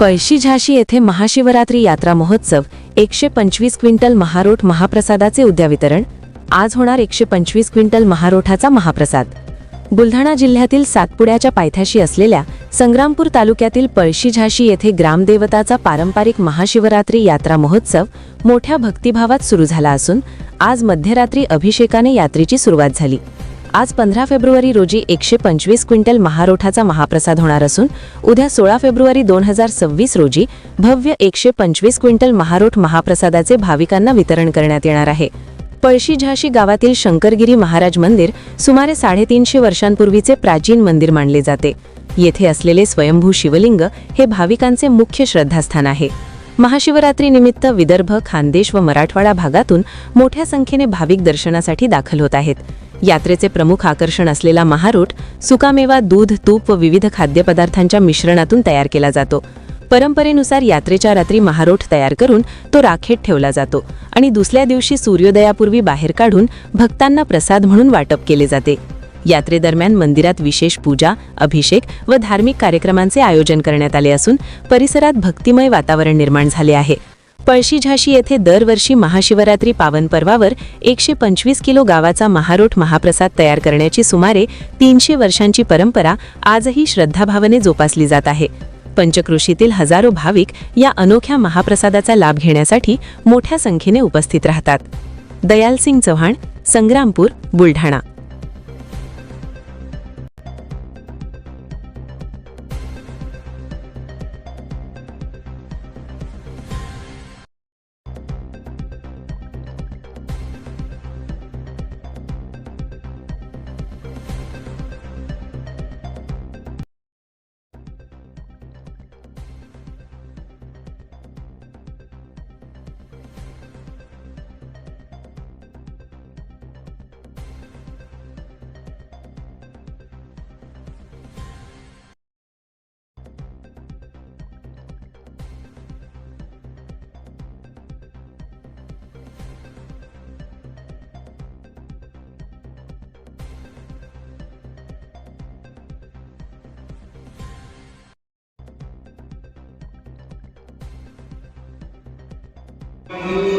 पळशी झाशी येथे महाशिवरात्री यात्रा महोत्सव 125 क्विंटल महारोठ महाप्रसादाचे उद्या वितरण। आज होणार 125 क्विंटल महारोठाचा महाप्रसाद। बुलढाणा जिल्ह्यातील सातपुड्याच्या पायथ्याशी असलेल्या संग्रामपूर तालुक्यातील पळशी झाशी येथे ग्रामदेवताचा पारंपरिक महाशिवरात्री यात्रा महोत्सव मोठ्या भक्तिभावात सुरू झाला असून आज मध्यरात्री अभिषेकाने यात्रेची सुरुवात झाली। आज 15 फेब्रुवारी रोजी 125 क्विंटल महारोठाचा महाप्रसाद होणार असून उद्या 16 फेब्रुवारी 2026 रोजी भव्य 125 क्विंटल महारोठ महाप्रसादाचे भाविकांना वितरण करण्यात येणार आहे। पळशी झाशी गावातील शंकरगिरी महाराज मंदिर सुमारे 350 वर्षांपूर्वीचे प्राचीन मंदिर मानले जाते। येथे असलेले स्वयंभू शिवलिंग हे भाविकांचे मुख्य श्रद्धास्थान आहे। महाशिवरात्री निमित्त विदर्भ, खानदेश व मराठवाडा भागातून मोठ्या संख्येने भाविक दर्शनासाठी दाखल होत आहेत। यात्रेचे प्रमुख आकर्षण असलेला महारोठ सुकामेवा, दूध, तूप व विविध खाद्यपदार्थांच्या मिश्रणातून तयार केला जातो। परंपरेनुसार यात्रेच्या रात्री महारोठ तयार करून तो राखेत ठेवला जातो आणि दुसऱ्या दिवशी सूर्योदयापूर्वी बाहेर काढून भक्तांना प्रसाद म्हणून वाटप केले जाते। यात्रेदरम्यान मंदिरात विशेष पूजा, अभिषेक व धार्मिक कार्यक्रमांचे आयोजन करण्यात आले असून परिसरात भक्तिमय वातावरण निर्माण झाले आहे। पळशी झाशी येथे दरवर्षी महाशिवरात्री पावन पर्वावर 125 किलो गावाचा महारोठ महाप्रसाद तयार करण्याची सुमारे 300 वर्षांची परंपरा आजही श्रद्धाभावाने जोपासली जात आहे। पंचक्रोशीतील हजारो भाविक या अनोख्या महाप्रसादाचा लाभ घेण्यासाठी मोठ्या संख्येने उपस्थित राहतात। दयालसिंग चव्हाण, संग्रामपूर, बुलढाणा। Thank you.